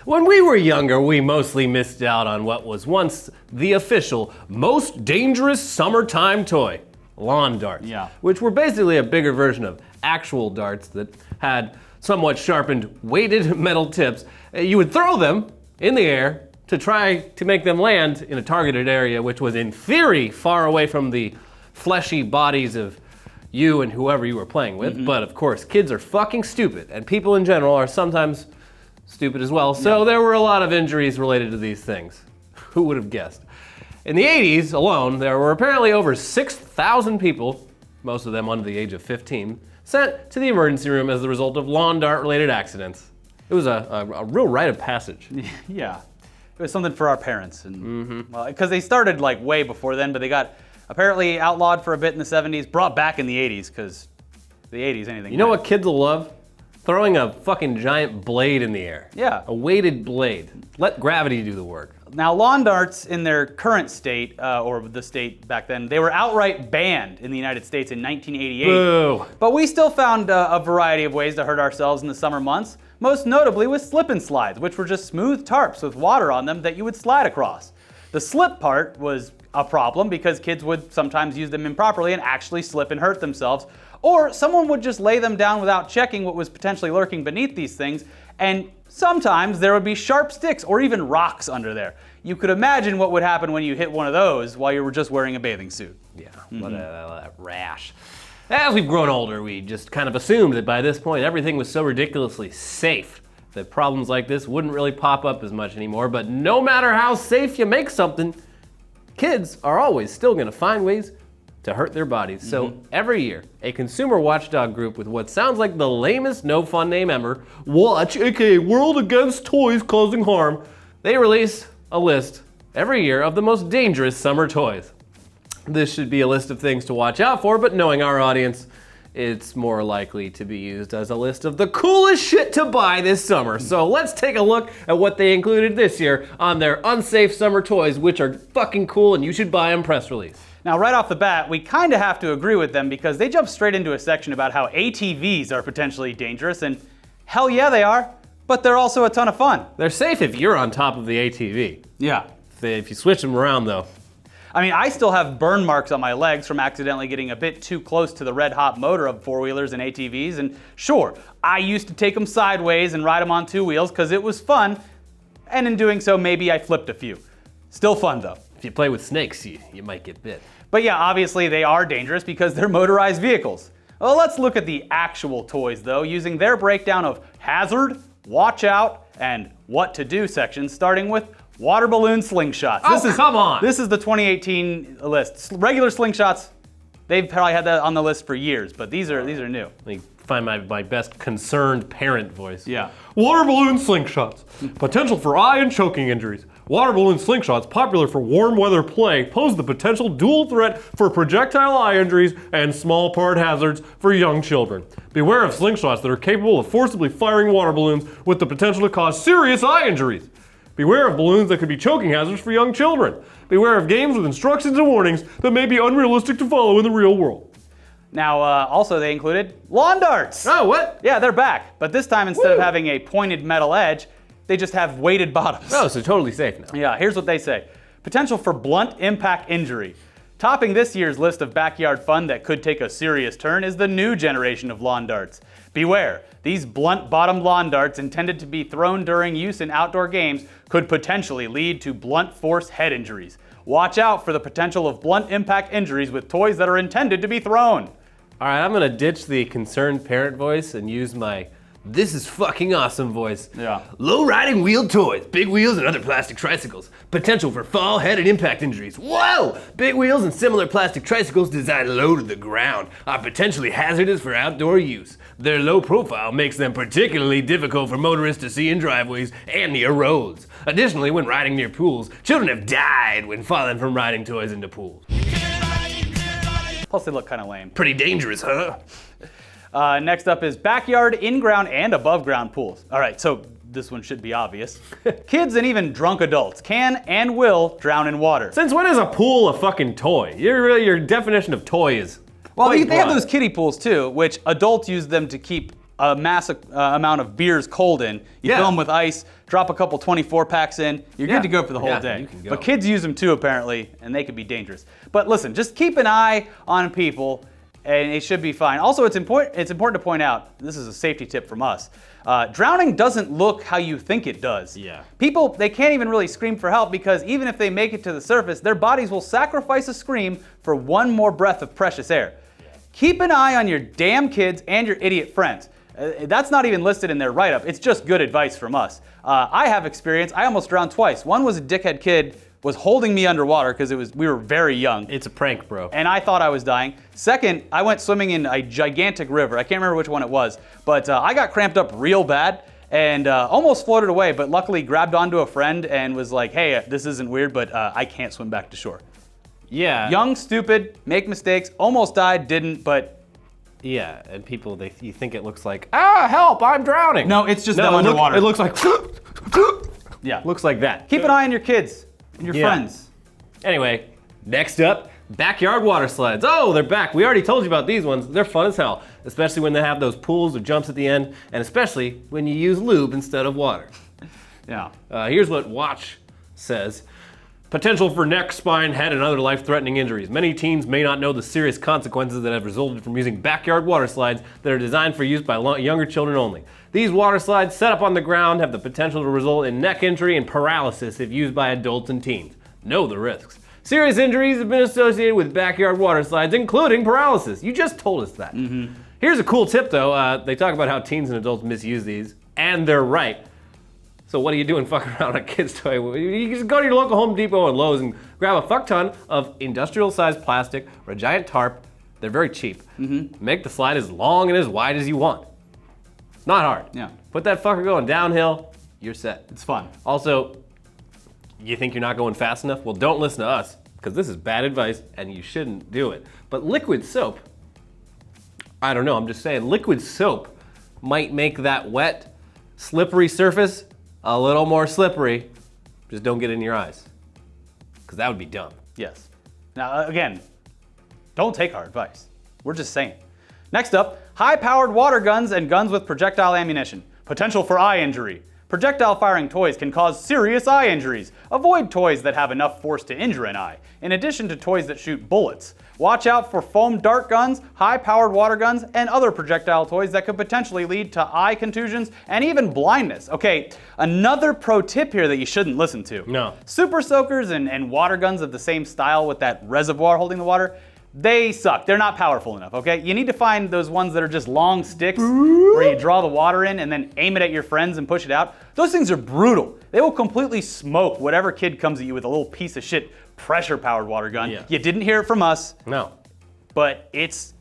When we were younger, we mostly missed out on what was once the official most dangerous summertime toy, lawn darts. Yeah. Which were basically a bigger version of actual darts that had somewhat sharpened, weighted metal tips. You would throw them in the air to try to make them land in a targeted area, which was in theory far away from the fleshy bodies of you and whoever you were playing with. But of course, kids are fucking stupid, and people in general are sometimes stupid as well. So there were a lot of injuries related to these things. Who would have guessed? In the 80s alone, there were apparently over 6,000 people, most of them under the age of 15, sent to the emergency room as the result of lawn dart related accidents. It was a real rite of passage. Yeah, it was something for our parents, and well, because they started like way before then, but they got apparently outlawed for a bit in the 70s, brought back in the 80s, because the 80s, anything. You know what kids will love? Throwing a fucking giant blade in the air. Yeah. A weighted blade. Let gravity do the work. Now, lawn darts in their current state, or the state back then, they were outright banned in the United States in 1988. Boo. But we still found a variety of ways to hurt ourselves in the summer months, most notably with slip and slides, which were just smooth tarps with water on them that you would slide across. The slip part was a problem because kids would sometimes use them improperly and actually slip and hurt themselves, or someone would just lay them down without checking what was potentially lurking beneath these things, and sometimes there would be sharp sticks or even rocks under there. You could imagine what would happen when you hit one of those while you were just wearing a bathing suit. Yeah, what a rash. As we've grown older, we just kind of assumed that by this point everything was so ridiculously safe that problems like this wouldn't really pop up as much anymore. But no matter how safe you make something, kids are always still gonna find ways to hurt their bodies. So every year, a consumer watchdog group with what sounds like the lamest no fun name ever, WATCH, aka World Against Toys Causing Harm, they release a list every year of the most dangerous summer toys. This should be a list of things to watch out for, but knowing our audience, it's more likely to be used as a list of the coolest shit to buy this summer. So let's take a look at what they included this year on their unsafe summer toys, which are fucking cool and you should buy them press release. Now, right off the bat, we kind of have to agree with them because they jump straight into a section about how ATVs are potentially dangerous, and hell yeah they are, but they're also a ton of fun. They're safe if you're on top of the ATV. Yeah. If you switch them around though. I mean, I still have burn marks on my legs from accidentally getting a bit too close to the red hot motor of four-wheelers and ATVs, and sure, I used to take them sideways and ride them on two wheels because it was fun, and in doing so, maybe I flipped a few. Still fun though. If you play with snakes, you might get bit. But yeah, obviously they are dangerous because they're motorized vehicles. Well, let's look at the actual toys though, using their breakdown of hazard, watch out, and what to do sections, starting with water balloon slingshots. Come on! This is the 2018 list. Regular slingshots, they've probably had that on the list for years, but these are new. Let me find my best concerned parent voice. Yeah. Water balloon slingshots. Potential for eye and choking injuries. Water balloon slingshots, popular for warm weather play, pose the potential dual threat for projectile eye injuries and small part hazards for young children. Beware of slingshots that are capable of forcibly firing water balloons with the potential to cause serious eye injuries. Beware of balloons that could be choking hazards for young children. Beware of games with instructions and warnings that may be unrealistic to follow in the real world. Now, also they included lawn darts. Oh, what? Yeah, they're back, but this time instead of having a pointed metal edge, they just have weighted bottoms. Oh, so totally safe now. Yeah, here's what they say. Potential for blunt impact injury. Topping this year's list of backyard fun that could take a serious turn is the new generation of lawn darts. Beware, these blunt-bottomed lawn darts intended to be thrown during use in outdoor games could potentially lead to blunt force head injuries. Watch out for the potential of blunt impact injuries with toys that are intended to be thrown. All right, I'm gonna ditch the concerned parent voice and use my "this is fucking awesome" voice. Yeah. Low riding wheeled toys, big wheels and other plastic tricycles. Potential for fall, head, and impact injuries. Whoa! Big wheels and similar plastic tricycles designed low to the ground are potentially hazardous for outdoor use. Their low profile makes them particularly difficult for motorists to see in driveways and near roads. Additionally, when riding near pools, children have died when falling from riding toys into pools. Plus they look kind of lame. Pretty dangerous, huh? Next up is backyard, in-ground, and above-ground pools. All right, so this one should be obvious. Kids and even drunk adults can and will drown in water. Since when is a pool a fucking toy? Your definition of toy is Well, quite they have broad. those kiddie pools too, which adults use them to keep a massive amount of beers cold in. You fill them with ice, drop a couple 24 packs in, you're good to go for the whole day. You can go. But kids use them too, apparently, and they can be dangerous. But listen, just keep an eye on people, and it should be fine. Also, it's important to point out, this is a safety tip from us, drowning doesn't look how you think it does. Yeah. People, they can't even really scream for help because even if they make it to the surface, their bodies will sacrifice a scream for one more breath of precious air. Yeah. Keep an eye on your damn kids and your idiot friends. That's not even listed in their write-up. It's just good advice from us. I have experience. I almost drowned twice. One was a dickhead kid was holding me underwater because we were very young. It's a prank, bro. And I thought I was dying. Second, I went swimming in a gigantic river. I can't remember which one it was, but I got cramped up real bad and almost floated away, but luckily grabbed onto a friend and was like, hey, this isn't weird, but I can't swim back to shore. Yeah. Young, stupid, make mistakes, almost died, didn't, but... Yeah, and people, you think it looks like, help, I'm drowning. No, it's just them underwater. It looks like... Yeah. Looks like that. Keep an eye on your kids. And your friends. Anyway, next up, backyard water slides. Oh, they're back. We already told you about these ones. They're fun as hell, especially when they have those pools or jumps at the end, and especially when you use lube instead of water. Yeah. Here's what Watch says. Potential for neck, spine, head, and other life-threatening injuries. Many teens may not know the serious consequences that have resulted from using backyard water slides that are designed for use by younger children only. These water slides set up on the ground have the potential to result in neck injury and paralysis if used by adults and teens. Know the risks. Serious injuries have been associated with backyard water slides, including paralysis. You just told us that. Mm-hmm. Here's a cool tip, though. They talk about how teens and adults misuse these, and they're right. So what are you doing fucking around a kid's toy? You just go to your local Home Depot and Lowe's and grab a fuck ton of industrial-sized plastic or a giant tarp. They're very cheap. Mm-hmm. Make the slide as long and as wide as you want. It's not hard. Yeah. Put that fucker going downhill, you're set. It's fun. Also, you think you're not going fast enough? Well, don't listen to us, because this is bad advice and you shouldn't do it. But liquid soap, I don't know, I'm just saying, liquid soap might make that wet, slippery surface a little more slippery. Just don't get in your eyes, because that would be dumb. Yes. Now, again, don't take our advice. We're just saying. Next up, high-powered water guns and guns with projectile ammunition. Potential for eye injury. Projectile firing toys can cause serious eye injuries. Avoid toys that have enough force to injure an eye, in addition to toys that shoot bullets. Watch out for foam dart guns, high-powered water guns, and other projectile toys that could potentially lead to eye contusions and even blindness. Okay, another pro tip here that you shouldn't listen to. No. Super soakers and water guns of the same style with that reservoir holding the water, they suck. They're not powerful enough, okay? You need to find those ones that are just long sticks where you draw the water in and then aim it at your friends and push it out. Those things are brutal. They will completely smoke whatever kid comes at you with a little piece of shit pressure-powered water gun. Yeah. You didn't hear it from us. No. But it's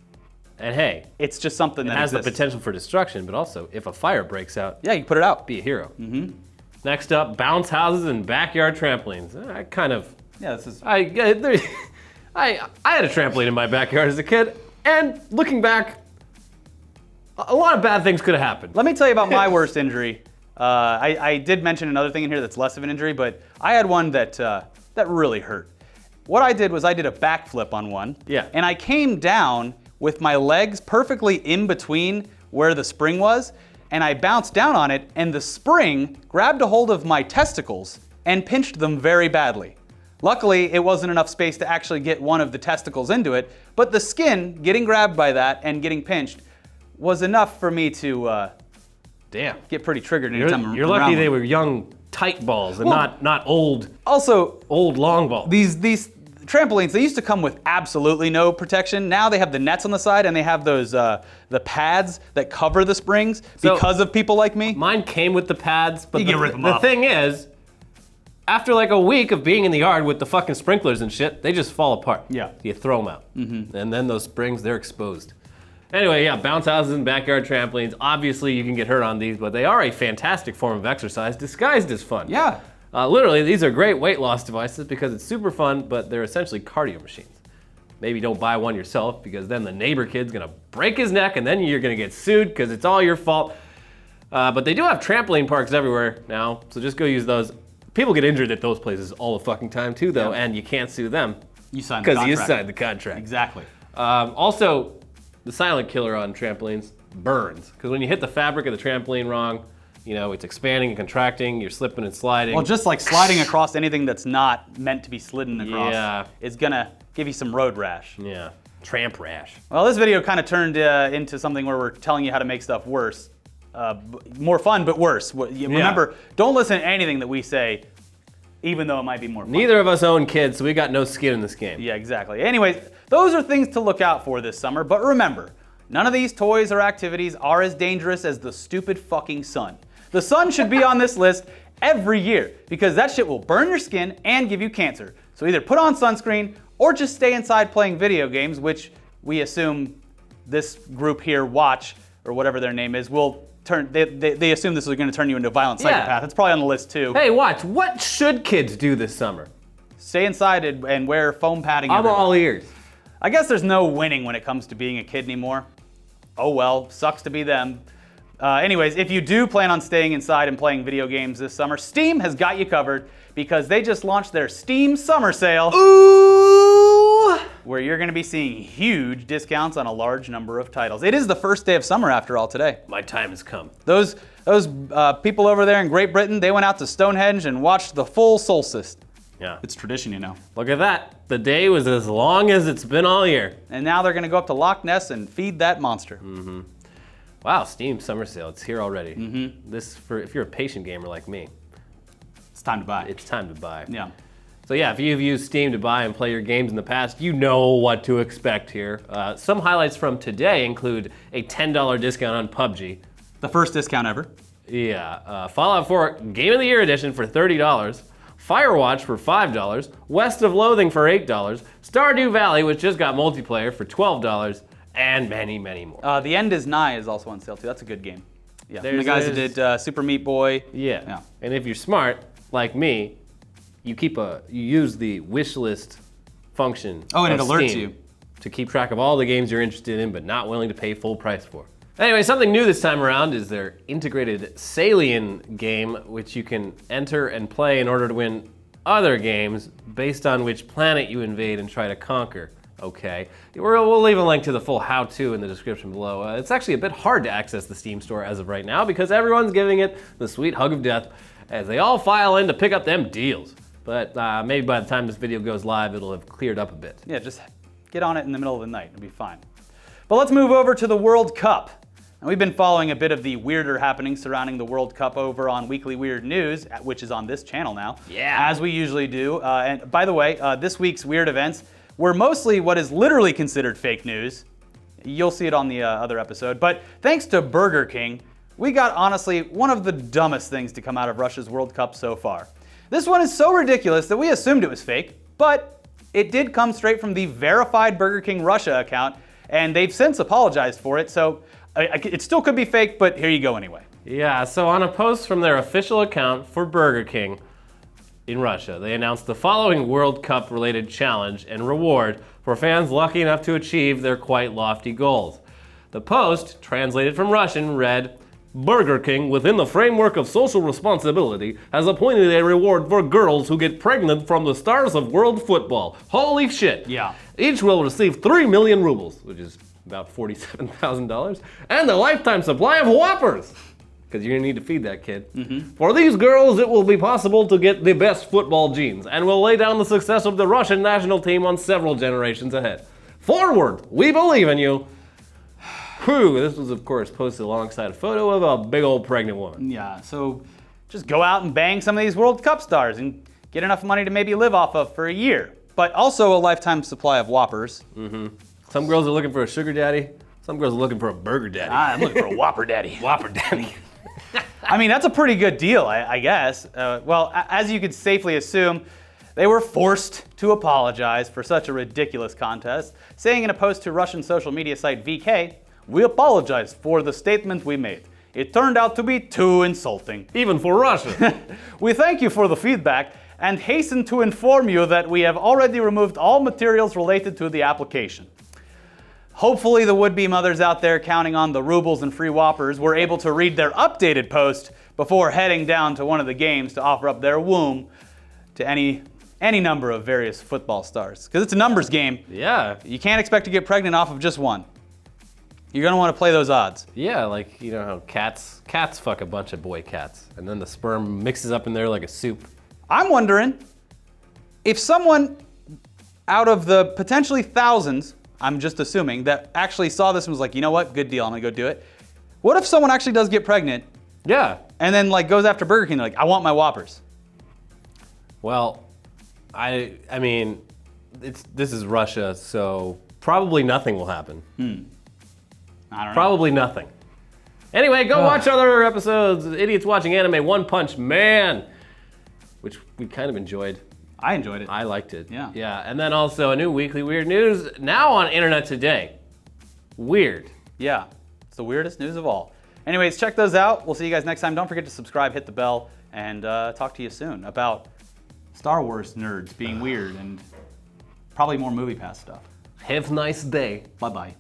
just something that has exists. the potential for destruction, but also if a fire breaks out, Yeah, you put it out. be a hero. Mm-hmm. Next up, bounce houses and backyard trampolines. Yeah, this is... I had a trampoline in my backyard as a kid, and looking back, a lot of bad things could have happened. Let me tell you about my worst injury. I did mention another thing in here that's less of an injury, but I had one that really hurt. What I did was I did a backflip on one, Yeah. and I came down with my legs perfectly in between where the spring was, and I bounced down on it, and the spring grabbed a hold of my testicles and pinched them very badly. Luckily, it wasn't enough space to actually get one of the testicles into it, but the skin getting grabbed by that and getting pinched was enough for me to get pretty triggered anytime You're lucky they were young, tight balls and not old long balls. These trampolines, they used to come with absolutely no protection. Now they have the nets on the side and they have those the pads that cover the springs because of people like me. Mine came with the pads, but You can rip them the off. thing is, after like a week of being in the yard with the fucking sprinklers and shit, they just fall apart. Yeah. You throw them out. Mm-hmm. And then those springs, they're exposed. Anyway, yeah, bounce houses and backyard trampolines. Obviously, you can get hurt on these, but they are a fantastic form of exercise disguised as fun. Yeah. Literally, these are great weight loss devices because it's super fun, but they're essentially cardio machines. Maybe don't buy one yourself because then the neighbor kid's gonna break his neck and then you're gonna get sued because it's all your fault. But they do have trampoline parks everywhere now, so just go use those. People get injured at those places all the fucking time too, though, and you can't sue them. You signed the contract. Because you signed the contract. Exactly. Also, the silent killer on trampolines, burns. Because when you hit the fabric of the trampoline wrong, you know, it's expanding and contracting, you're slipping and sliding. Well, just like sliding across anything that's not meant to be slidden across is gonna give you some road rash. Yeah, tramp rash. Well, this video kind of turned into something where we're telling you how to make stuff worse. More fun, but worse. Remember, don't listen to anything that we say, even though it might be more fun. Neither of us own kids, so we got no skin in this game. Yeah, exactly. Anyways, those are things to look out for this summer, but remember, none of these toys or activities are as dangerous as the stupid fucking sun. The sun should be on this list every year because that shit will burn your skin and give you cancer. So either put on sunscreen or just stay inside playing video games, which we assume this group here, Watch, or whatever their name is, will turn, they assume this is gonna turn you into a violent psychopath. It's probably on the list too. Hey, Watch, what should kids do this summer? Stay inside and wear foam padding I'm everywhere. all ears. I guess there's no winning when it comes to being a kid anymore. Oh well, sucks to be them. Anyways, if you do plan on staying inside and playing video games this summer, Steam has got you covered because they just launched their Steam Summer Sale. Ooh! Where you're gonna be seeing huge discounts on a large number of titles. It is the first day of summer after all today. My time has come. Those people over there in Great Britain, they went out to Stonehenge and watched the full solstice. Yeah. It's tradition, you know. Look at that. The day was as long as it's been all year. And now they're gonna go up to Loch Ness and feed that monster. Wow, Steam Summer Sale, it's here already. This, if you're a patient gamer like me, It's time to buy. it's time to buy. Yeah. So yeah, if you've used Steam to buy and play your games in the past, you know what to expect here. Some highlights from today include a $10 discount on PUBG. The first discount ever. Yeah, Fallout 4 Game of the Year Edition for $30, Firewatch for $5, West of Loathing for $8, Stardew Valley, which just got multiplayer, for $12, and many, many more. The End is Nigh is also on sale too. That's a good game. Yeah. There's- the guys who there's- did Super Meat Boy. Yeah. And if you're smart, like me, you use the wish list function. Oh, and of it alerts Steam you. to keep track of all the games you're interested in, but not willing to pay full price for. Anyway, something new this time around is their integrated Salien game, which you can enter and play in order to win other games based on which planet you invade and try to conquer. Okay, we'll leave a link to the full how-to in the description below. It's actually a bit hard to access the Steam store as of right now because everyone's giving it the sweet hug of death as they all file in to pick up them deals. But maybe by the time this video goes live, it'll have cleared up a bit. Yeah, just get on it in the middle of the night. It'll be fine. But let's move over to the World Cup. And we've been following a bit of the weirder happenings surrounding the World Cup over on Weekly Weird News, which is on this channel now. Yeah. As we usually do. And by the way, this week's weird events were mostly what is literally considered fake news. You'll see it on the other episode. But thanks to Burger King, we got honestly one of the dumbest things to come out of Russia's World Cup so far. This one is so ridiculous that we assumed it was fake, but it did come straight from the verified Burger King Russia account, and they've since apologized for it, so it still could be fake, but here you go anyway. Yeah, so on a post from their official account for Burger King in Russia, they announced the following World Cup related challenge and reward for fans lucky enough to achieve their quite lofty goals. The post, translated from Russian, read, Burger King, within the framework of social responsibility, has appointed a reward for girls who get pregnant from the stars of world football. Holy shit. Yeah. Each will receive 3 million rubles, which is about $47,000, and a lifetime supply of Whoppers, because you're gonna need to feed that kid. For these girls, it will be possible to get the best football genes, and will lay down the success of the Russian national team on several generations ahead. Forward, we believe in you. Whew, this was of course posted alongside a photo of a big old pregnant woman. Yeah, so just go out and bang some of these World Cup stars and get enough money to maybe live off of for a year. But also a lifetime supply of Whoppers. Some girls are looking for a sugar daddy, some girls are looking for a burger daddy. I'm looking for a Whopper daddy. Whopper daddy. I mean, that's a pretty good deal, I guess. Well, as you could safely assume, they were forced to apologize for such a ridiculous contest, saying in a post to Russian social media site VK, "We apologize for the statement we made. It turned out to be too insulting. Even for Russia. We thank you for the feedback and hasten to inform you that we have already removed all materials related to the application." Hopefully the would-be mothers out there counting on the rubles and free Whoppers were able to read their updated post before heading down to one of the games to offer up their womb to any number of various football stars. Because it's a numbers game. Yeah. You can't expect to get pregnant off of just one. You're gonna want to play those odds. Yeah, like, you know how cats fuck a bunch of boy cats, and then the sperm mixes up in there like a soup. I'm wondering if someone out of the potentially thousands, I'm just assuming, that actually saw this and was like, you know what, good deal, I'm gonna go do it. What if someone actually does get pregnant Yeah. and then like goes after Burger King, like, I want my Whoppers? Well, I mean, this is Russia, so probably nothing will happen. I don't know. Probably nothing. Anyway, go watch other episodes. Idiots Watching Anime, One Punch Man, which we kind of enjoyed. I enjoyed it. I liked it. Yeah. Yeah, and then also a new weekly weird news now on Internet Today. Weird. Yeah, it's the weirdest news of all. Anyways, check those out. We'll see you guys next time. Don't forget to subscribe, hit the bell, and talk to you soon about Star Wars nerds being weird and probably more MoviePass stuff. Have a nice day. Bye-bye.